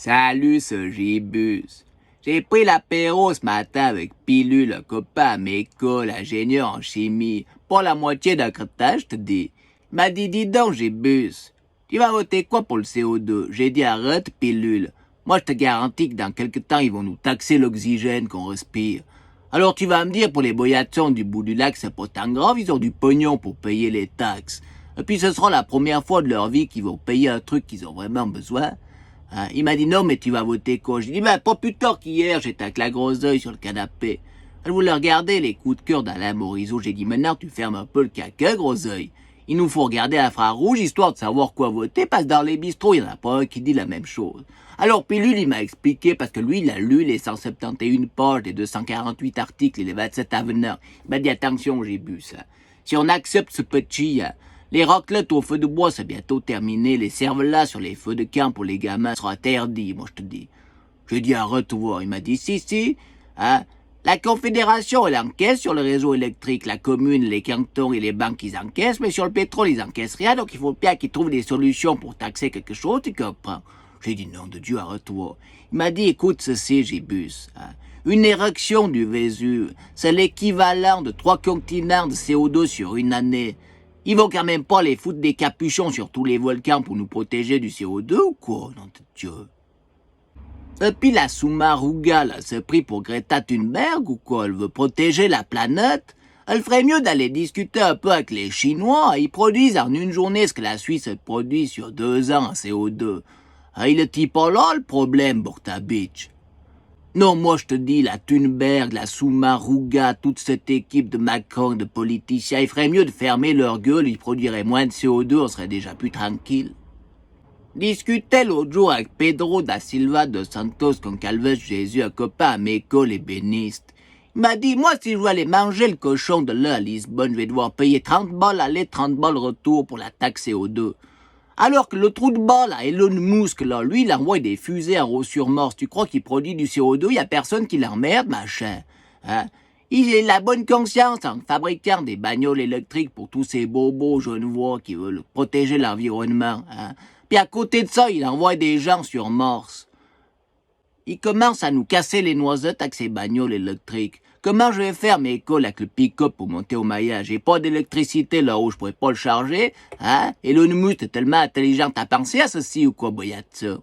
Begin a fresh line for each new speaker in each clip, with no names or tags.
Salut, ce Gibus. J'ai pris l'apéro ce matin avec Pilule, un copain à mes écoles, ingénieur en chimie. Pas la moitié d'un cretage, je te dis. Il m'a dit, dis donc, Gibus, tu vas voter quoi pour le CO2? J'ai dit, arrête, Pilule. Moi, je te garantis que dans quelque temps, ils vont nous taxer l'oxygène qu'on respire. Alors tu vas me dire, pour les boyatsons du bout du lac, c'est pas tant grave, ils ont du pognon pour payer les taxes. Et puis ce sera la première fois de leur vie qu'ils vont payer un truc qu'ils ont vraiment besoin. Hein, il m'a dit, non, mais tu vas voter quoi? J'ai dit, ben, pas plus tard qu'hier, j'étais avec la grosse œil sur le canapé. Je voulais regarder les coups de cœur d'Alain Morisot. J'ai dit, maintenant, tu fermes un peu le caca, gros œil. Il nous faut regarder l'infrarouge, histoire de savoir quoi voter, parce que dans les bistrots, il n'y en a pas un qui dit la même chose. Alors, Pilule, il m'a expliqué, parce que lui, il a lu les 171 pages, les 248 articles et les 27 avenants. Il m'a dit, attention, j'ai bu ça. Si on accepte ce petit, les raclettes au feu de bois, c'est bientôt terminé. Les cervelas sur les feux de camp pour les gamins sera interdit, moi je te dis. J'ai dit arrête voir. Il m'a dit si, hein. La Confédération, elle encaisse sur le réseau électrique. La commune, les cantons et les banques, ils encaissent. Mais sur le pétrole, ils encaissent rien. Donc il faut bien qu'ils trouvent des solutions pour taxer quelque chose, tu comprends? J'ai dit non de Dieu, arrête-toi. Il m'a dit écoute ceci, Gibus. Hein. Une éruption du Vésuve, c'est l'équivalent de 3 continents de CO2 sur une année. Ils vont quand même pas les foutre des capuchons sur tous les volcans pour nous protéger du CO2 ou quoi, nom de Dieu? Et puis la Soumaruga, là, c'est pris pour Greta Thunberg ou quoi? Elle veut protéger la planète? Elle ferait mieux d'aller discuter un peu avec les Chinois. Ils produisent en une journée ce que la Suisse produit sur 2 ans en CO2. Ah, il est pas là le problème pour ta bitch. Non, moi je te dis, la Thunberg, la Soumaruga, toute cette équipe de Macron, de politiciens, ils feraient mieux de fermer leur gueule, ils produiraient moins de CO2, on serait déjà plus tranquille. Discutais l'autre jour avec Pedro da Silva de Santos Goncalves Jésus, un copain à Meco, les bénistes. Il m'a dit, moi si je veux aller manger le cochon de là à Lisbonne, je vais devoir payer 30 balles aller, 30 balles retour pour la taxe CO2. Alors que le trou de balle à Elon Musk, là, lui, il envoie des fusées en haut sur Mars. Tu crois qu'il produit du CO2? Il n'y a personne qui l'emmerde, machin. Hein? Il a la bonne conscience en fabriquant des bagnoles électriques pour tous ces bobos genevois qui veulent protéger l'environnement. Hein? Puis à côté de ça, il envoie des gens sur Mars. Il commence à nous casser les noisettes avec ses bagnoles électriques. Comment je vais faire mes écoles avec le pick-up pour monter au maillage? J'ai pas d'électricité là-haut, je pourrais pas le charger, hein? Elon Musk est tellement intelligent, t'as pensé à ceci ou quoi, Boyatsa?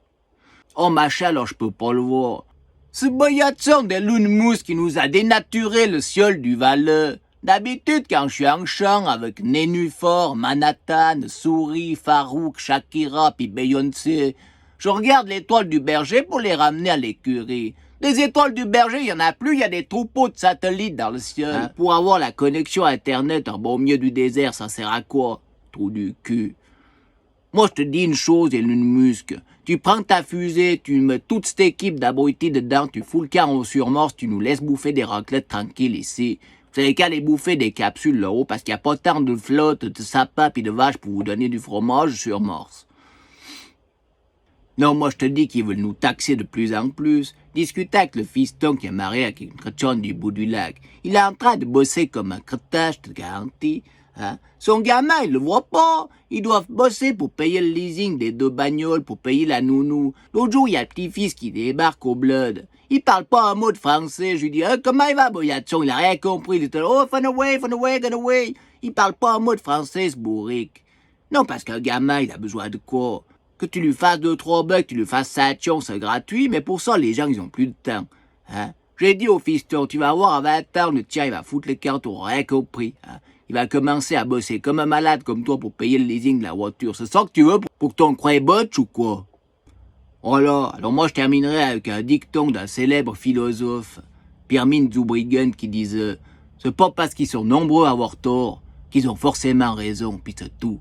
Oh, machin, alors je peux pas le voir. Ce Boyatsa d'Elon Musk qui nous a dénaturé le ciel du Valais. D'habitude, quand je suis en chant avec Nénuphar, Manhattan, Souris, Farouk, Shakira puis Beyoncé, je regarde l'étoile du berger pour les ramener à l'écurie. Des étoiles du berger, il y en a plus, il y a des troupeaux de satellites dans le ciel. Hein? Pour avoir la connexion Internet en beau milieu du désert, ça sert à quoi? Trou du cul. Moi, je te dis une chose, Elon Musk. Tu prends ta fusée, tu mets toute cette équipe d'abrutis dedans, tu fous le camp sur Mars, tu nous laisses bouffer des raclettes tranquilles ici. Vous avez qu'à aller bouffer des capsules là-haut parce qu'il n'y a pas tant de flotte, de sapins et de vaches pour vous donner du fromage sur Mars. Non, moi je te dis qu'ils veulent nous taxer de plus en plus. Discuter avec le fiston qui est marié avec une chrétienne du bout du lac. Il est en train de bosser comme un crétin, je te garantis. Hein? Son gamin, il le voit pas. Ils doivent bosser pour payer le leasing des 2 bagnoles, pour payer la nounou. L'autre jour, il y a le petit-fils qui débarque au bled. Il parle pas un mot de français. Je lui dis, comment il va, Boyatson? Il a rien compris. Il était là, oh, fun away, get away. Il parle pas un mot de français, ce bourrique. Non, parce qu'un gamin, il a besoin de quoi? Que tu lui fasses 2-3 bucks, tu lui fasses sation, c'est gratuit, mais pour ça, les gens, ils ont plus de temps. Hein? J'ai dit au fiston, tu vas voir, à 20 ans, le tien, il va foutre les cartes au rien compris. Hein? Il va commencer à bosser comme un malade comme toi pour payer le leasing de la voiture. C'est ça que tu veux pour que ton croie botche ou quoi? Voilà, alors moi je terminerai avec un dicton d'un célèbre philosophe, Pirmin Zoubriguen, qui disait « C'est pas parce qu'ils sont nombreux à avoir tort qu'ils ont forcément raison, puis c'est tout. »